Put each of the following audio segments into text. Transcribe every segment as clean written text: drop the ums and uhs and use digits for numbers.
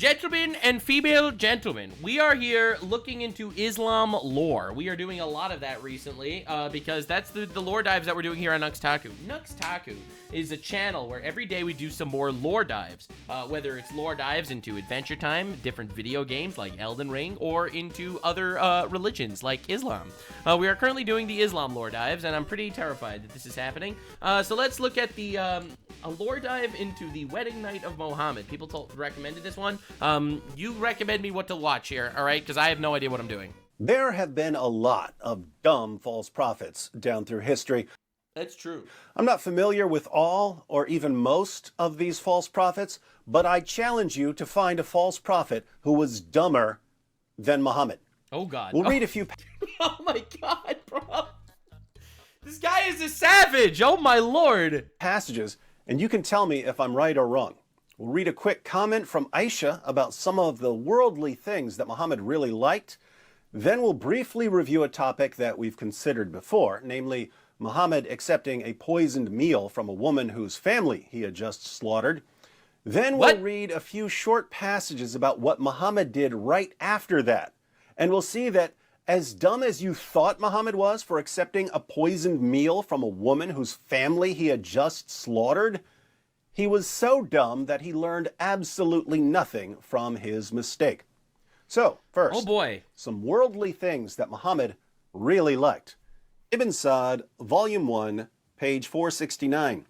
Gentlemen and female gentlemen, we are here looking into Islam lore. We are doing a lot of that recently because that's the lore dives that we're doing here on Nux Taku. Nux Taku is a channel where every day we do some more lore dives, whether it's lore dives into Adventure Time, different video games like Elden Ring, or into other religions like Islam. We are currently doing the Islam lore dives, and I'm pretty terrified that this is happening. So let's look at the a lore dive into the wedding night of Muhammad. People recommended this one. You recommend me what to watch here, all right? Because I have no idea what I'm doing. There have been a lot of dumb false prophets down through history. That's true. I'm not familiar with all or even most of these false prophets, but I challenge you to find a false prophet who was dumber than Muhammad. Oh, God. We'll read a few... Oh, my God, bro. This guy is a savage. Oh, my Lord. ...passages, and you can tell me if I'm right or wrong. We'll read a quick comment from Aisha about some of the worldly things that Muhammad really liked. Then we'll briefly review a topic that we've considered before, namely Muhammad accepting a poisoned meal from a woman whose family he had just slaughtered. Then we'll read a few short passages about what Muhammad did right after that. And we'll see that as dumb as you thought Muhammad was for accepting a poisoned meal from a woman whose family he had just slaughtered, he was so dumb that he learned absolutely nothing from his mistake. So, first, oh boy, some worldly things that Muhammad really liked. Ibn Sa'd, Volume 1, page 469.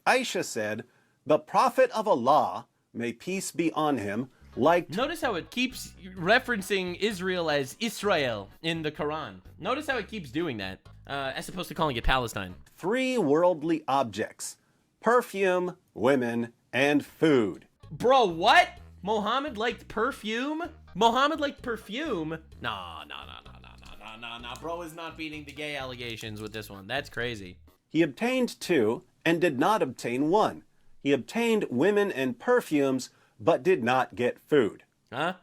Aisha said, "The Prophet of Allah, may peace be on him, liked..." Notice how it keeps referencing Israel as Israel in the Quran. Notice how it keeps doing that, as opposed to calling it Palestine. "3 worldly objects: perfume, women, and food." Bro, what? Muhammad liked perfume? Muhammad liked perfume? No. Bro is not beating the gay allegations with this one. That's crazy. He obtained 2 and did not obtain 1. He obtained women and perfumes, but did not get food. Huh?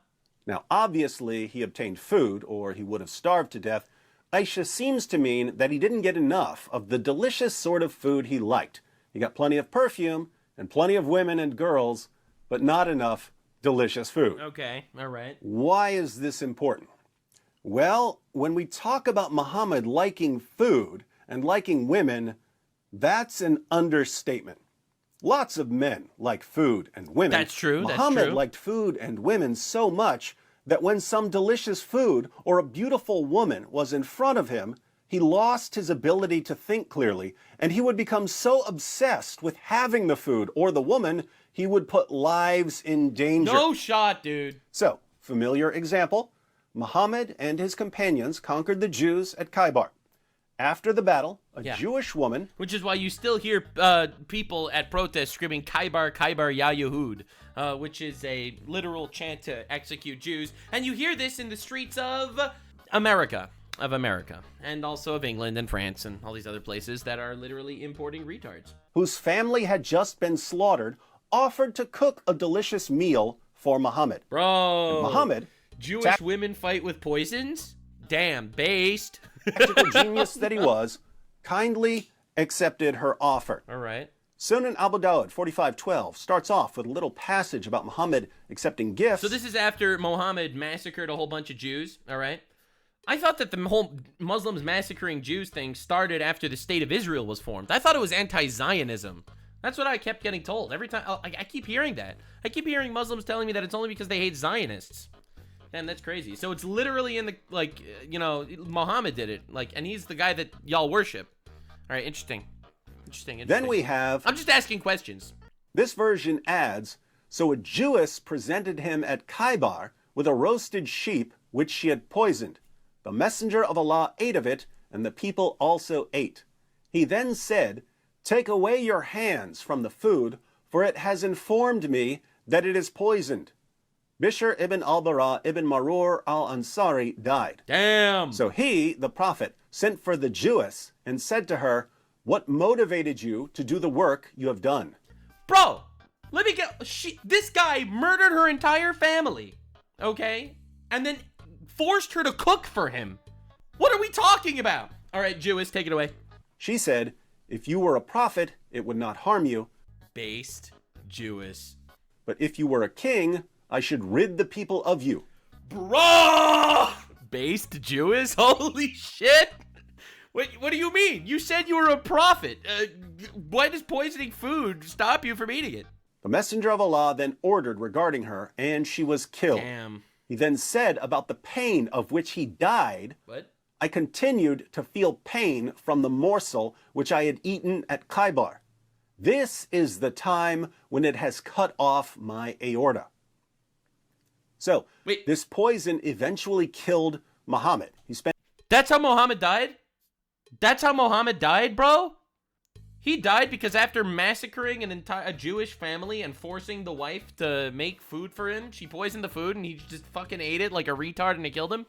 Now, obviously, he obtained food, or he would have starved to death. Aisha seems to mean that he didn't get enough of the delicious sort of food he liked. He got plenty of perfume and plenty of women and girls, but not enough delicious food. Okay, all right. Why is this important? Well, when we talk about Muhammad liking food and liking women, that's an understatement. Lots of men like food and women. That's true. Muhammad liked food and women so much that when some delicious food or a beautiful woman was in front of him, he lost his ability to think clearly, and he would become so obsessed with having the food or the woman, he would put lives in danger. No shot, dude. So, familiar example, Muhammad and his companions conquered the Jews at Khaybar. After the battle, a Jewish woman... Which is why you still hear people at protests screaming, "Khaybar, Khaybar, Ya Yahud," which is a literal chant to execute Jews. And you hear this in the streets of America. And also of England and France and all these other places that are literally importing retards. Whose family had just been slaughtered, offered to cook a delicious meal for Muhammad. Bro. And Muhammad... Jewish women fight with poisons? Damn, based. Tactical genius that he was, kindly accepted her offer. All right. Sunan Abu Dawud 45:12 starts off with a little passage about Muhammad accepting gifts. So this is after Muhammad massacred a whole bunch of Jews, all right? I thought that the whole Muslims massacring Jews thing started after the State of Israel was formed. I thought it was anti-Zionism. That's what I kept getting told. Every time, I keep hearing that. I keep hearing Muslims telling me that it's only because they hate Zionists. And that's crazy. So it's literally in the, like, you know, Muhammad did it. Like, and he's the guy that y'all worship. All right, interesting. Then we have... I'm just asking questions. This version adds, so a Jewess presented him at Khaybar with a roasted sheep which she had poisoned. The messenger of Allah ate of it, and the people also ate. He then said, "Take away your hands from the food, for it has informed me that it is poisoned." Bishr ibn al-Bara ibn Marur al-Ansari died. Damn. So he, the prophet, sent for the Jewess and said to her, "What motivated you to do the work you have done?" Bro, let me get... This guy murdered her entire family, okay? And then forced her to cook for him. What are we talking about? All right, Jewess, take it away. She said, "If you were a prophet, it would not harm you. Based Jewess. But if you were a king, I should rid the people of you. Bro! Based Jewish? Holy shit! What do you mean? You said you were a prophet. Why does poisoning food stop you from eating it? The messenger of Allah then ordered regarding her, and she was killed. Damn. He then said about the pain of which he died, What? I continued to feel pain from the morsel which I had eaten at Khaybar. This is the time when it has cut off my aorta. So, Wait. this poison eventually killed Muhammad. He spent That's how Muhammad died? That's how Muhammad died, bro? He died because after massacring a Jewish family and forcing the wife to make food for him, she poisoned the food and he just fucking ate it like a retard and it killed him?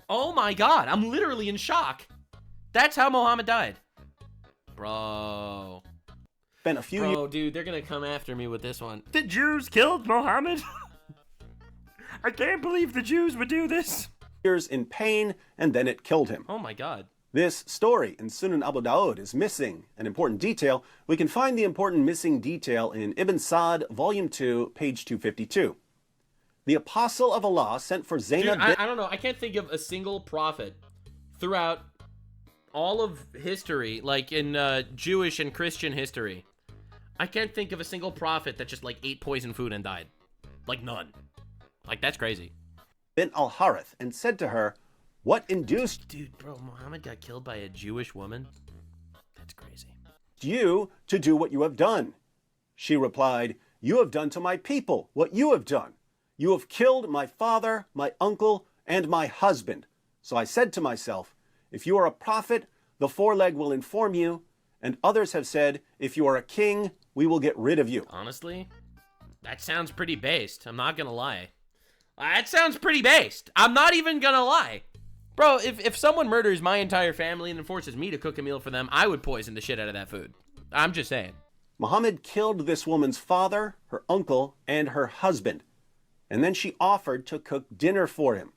Oh my god, I'm literally in shock. That's how Muhammad died. Bro. a few years. Bro, dude, they're gonna come after me with this one. The Jews killed Muhammad? I can't believe the Jews would do this. Years in pain, and then it killed him. Oh my god. This story in Sunan Abu Dawud is missing an important detail. We can find the important missing detail in Ibn Sa'd, Volume 2, page 252. The Apostle of Allah sent for Zainab. Dude, I don't know. I can't think of a single prophet throughout all of history, like in Jewish and Christian history. I can't think of a single prophet that just like ate poison food and died. Like none. Like that's crazy. Bint al-Harith and said to her, what induced Dude, bro, Muhammad got killed by a Jewish woman? That's crazy. you to do what you have done? She replied, you have done to my people what you have done. You have killed my father, my uncle, and my husband. So I said to myself, if you are a prophet, the foreleg will inform you. And others have said, if you are a king, we will get rid of you. Honestly, that sounds pretty based. I'm not gonna lie. That sounds pretty based. I'm not even gonna lie. Bro, if someone murders my entire family and then forces me to cook a meal for them, I would poison the shit out of that food. I'm just saying. Muhammad killed this woman's father, her uncle, and her husband. And then she offered to cook dinner for him.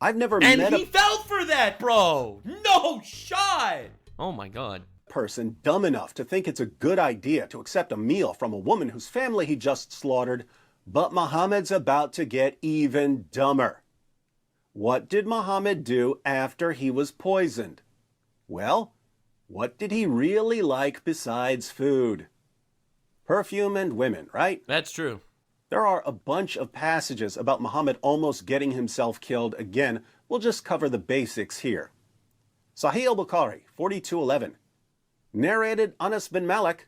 I've never And met he a fell for that, bro. No shot. Oh my god. person dumb enough to think it's a good idea to accept a meal from a woman whose family he just slaughtered. But Muhammad's about to get even dumber. What did Muhammad do after he was poisoned? Well, what did he really like besides food? Perfume and women, right? That's true. There are a bunch of passages about Muhammad almost getting himself killed again. We'll just cover the basics here. Sahih al-Bukhari, 4211. Narrated Anas bin Malik,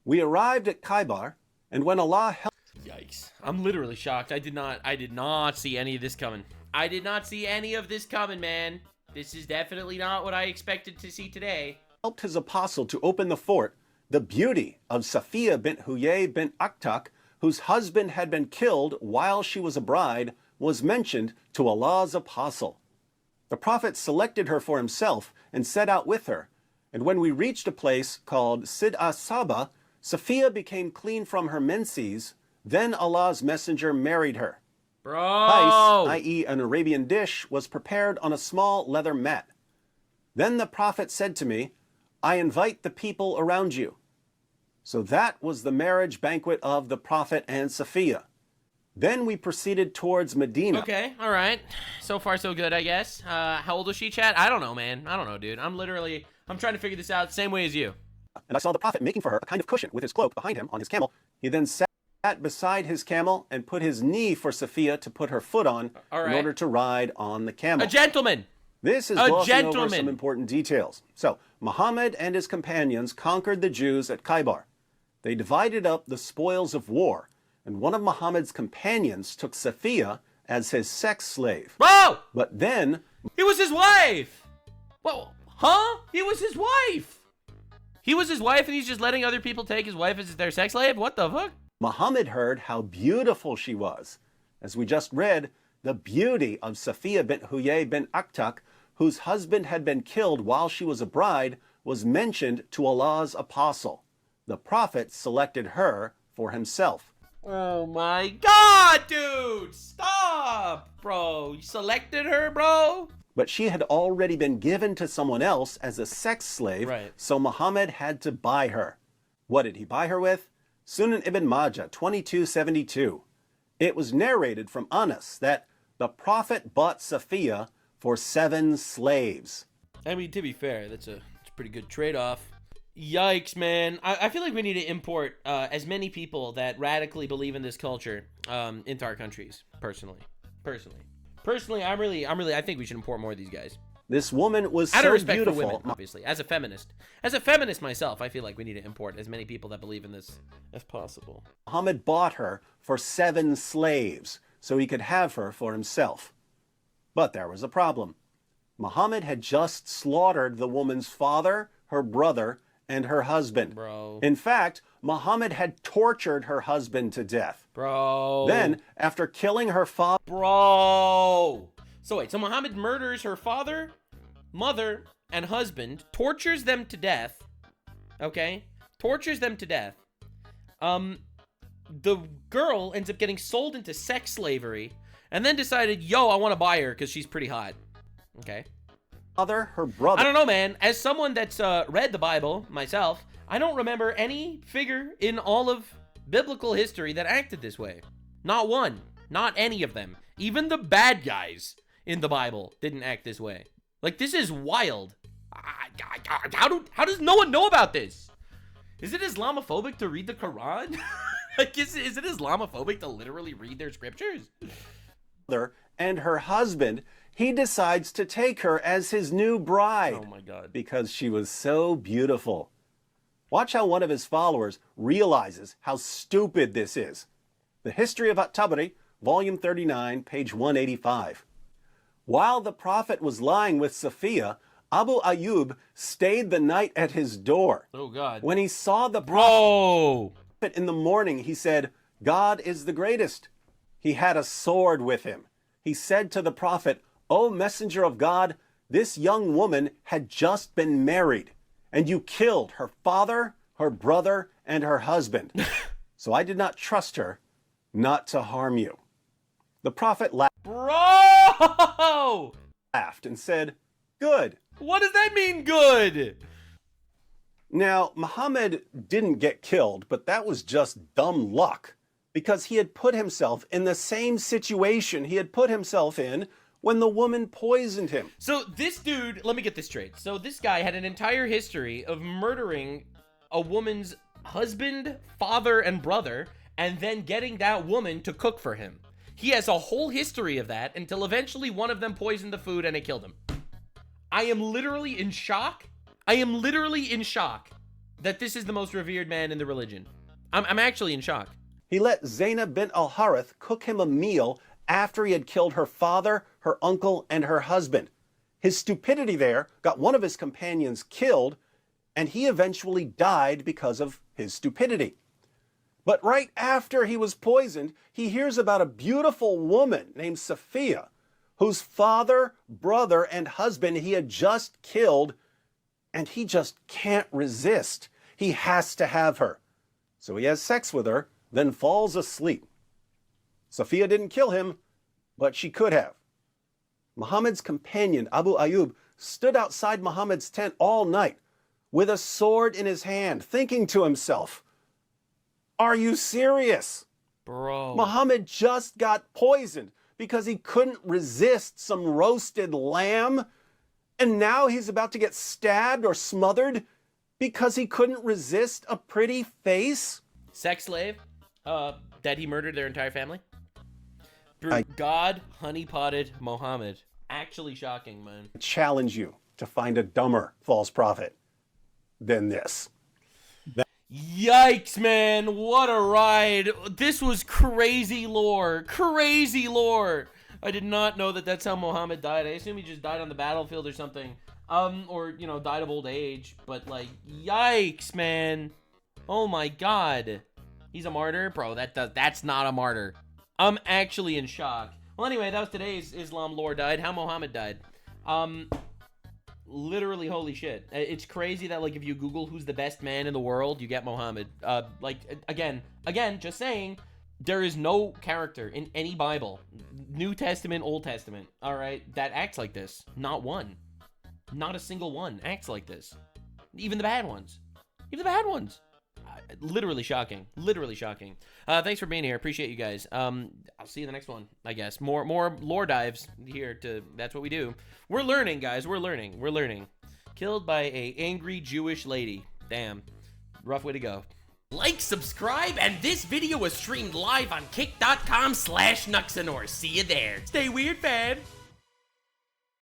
we arrived at Khaybar, and when Allah helped... Yikes. I'm literally shocked. I did not see any of this coming. I did not see any of this coming, man. This is definitely not what I expected to see today. helped his apostle to open the fort, the beauty of Safiyyah bint Huyay bint Akhtak, whose husband had been killed while she was a bride, was mentioned to Allah's apostle. The prophet selected her for himself and set out with her. And when we reached a place called Sid as-Saba, Safiyyah became clean from her menses. Then Allah's messenger married her. Bro! Ice, i.e. an Arabian dish, was prepared on a small leather mat. Then the prophet said to me, I invite the people around you. So that was the marriage banquet of the prophet and Safiyyah. Then we proceeded towards Medina. Okay, all right. So far, so good, I guess. How old was she, Chad? I don't know, man. I don't know, dude. I'm trying to figure this out same way as you. And I saw the prophet making for her a kind of cushion with his cloak behind him on his camel. He then sat beside his camel and put his knee for Safiyyah to put her foot on in order to ride on the camel. A gentleman! This is glossing over some important details. So, Muhammad and his companions conquered the Jews at Khaybar. They divided up the spoils of war, and one of Muhammad's companions took Safiyyah as his sex slave. Bro! But then... He was his wife! Well, huh? He was his wife! He was his wife and he's just letting other people take his wife as their sex slave? What the fuck? Muhammad heard how beautiful she was. As we just read, the beauty of Safiyyah bint Huyay bint Akhtak, whose husband had been killed while she was a bride, was mentioned to Allah's apostle. The prophet selected her for himself. Oh my god, dude! Stop! Bro, you selected her, bro? But she had already been given to someone else as a sex slave, so Muhammad had to buy her. What did he buy her with? Sunan Ibn Majah, 2272. It was narrated from Anas that the Prophet bought Safiyyah for 7 slaves. I mean, to be fair, that's a pretty good trade-off. Yikes, man. I feel like we need to import as many people that radically believe in this culture into our countries, personally. I think we should import more of these guys. This woman was Out of so respect beautiful. for women, obviously. As a feminist myself, I feel like we need to import as many people that believe in this as possible. Muhammad bought her for 7 slaves so he could have her for himself. But there was a problem. Muhammad had just slaughtered the woman's father, her brother, and her husband. Bro. In fact, Muhammad had tortured her husband to death. Bro. Then, after killing her father... Bro. So wait, so Muhammad murders her father, mother, and husband, tortures them to death, okay? Tortures them to death. The girl ends up getting sold into sex slavery, and then decided, yo, I want to buy her because she's pretty hot. Okay. Her brother... I don't know, man. As someone that's read the Bible myself, I don't remember any figure in all of biblical history that acted this way. Not one. Not any of them. Even the bad guys in the Bible didn't act this way. Like, this is wild. How does no one know about this? Is it Islamophobic to read the Quran? Like, is it Islamophobic to literally read their scriptures? And her husband, he decides to take her as his new bride. Oh my God. Because she was so beautiful. Watch how one of his followers realizes how stupid this is. The History of At-Tabari, volume 39, page 185. While the Prophet was lying with Safiyyah, Abu Ayyub stayed the night at his door. Oh God. When he saw the Bro! Prophet in the morning, he said, God is the greatest. He had a sword with him. He said to the Prophet, O Messenger of God, this young woman had just been married, and you killed her father, her brother, and her husband. So I did not trust her not to harm you. The Prophet laughed and said, good. What does that mean, good? Now, Muhammad didn't get killed, but that was just dumb luck, because he had put himself in the same situation he had put himself in when the woman poisoned him. So this dude, let me get this straight. So this guy had an entire history of murdering a woman's husband, father, and brother, and then getting that woman to cook for him. He has a whole history of that until eventually one of them poisoned the food and it killed him. I am literally in shock. That this is the most revered man in the religion. I'm actually in shock. He let Zainab bint al-Harith cook him a meal after he had killed her father, her uncle, and her husband. His stupidity there got one of his companions killed, and he eventually died because of his stupidity. But right after he was poisoned, he hears about a beautiful woman named Safiyyah, whose father, brother, and husband he had just killed, and he just can't resist. He has to have her. So he has sex with her, then falls asleep. Safiyyah didn't kill him, but she could have. Muhammad's companion, Abu Ayyub, stood outside Muhammad's tent all night with a sword in his hand, thinking to himself, are you serious? Bro. Muhammad just got poisoned because he couldn't resist some roasted lamb, and now he's about to get stabbed or smothered because he couldn't resist a pretty face? Sex slave that he murdered their entire family? God honeypotted Muhammad. Actually shocking, man. I challenge you to find a dumber false prophet than this. Yikes, man. What a ride. This was crazy lore. Crazy lore. I did not know that that's how Muhammad died. I assume he just died on the battlefield or something. Or, you know, died of old age. But, like, yikes, man. Oh, my God. He's a martyr? Bro, that's not a martyr. I'm actually in shock. Well, anyway, that was today's Islam lore died. How Muhammad died. Literally, holy shit. It's crazy that, like, if you Google who's the best man in the world, you get Muhammad. Like, again, just saying, there is no character in any Bible, New Testament, Old Testament, all right, that acts like this. Not one. Not a single one acts like this. Even the bad ones. Literally shocking. Literally shocking. Thanks for being here. Appreciate you guys. I'll see you in the next one, I guess. More lore dives here. That's what we do. We're learning, guys. We're learning. Killed by a angry Jewish lady. Damn. Rough way to go. Like, subscribe, and this video was streamed live on kick.com/Nuxanor. See you there. Stay weird, fam.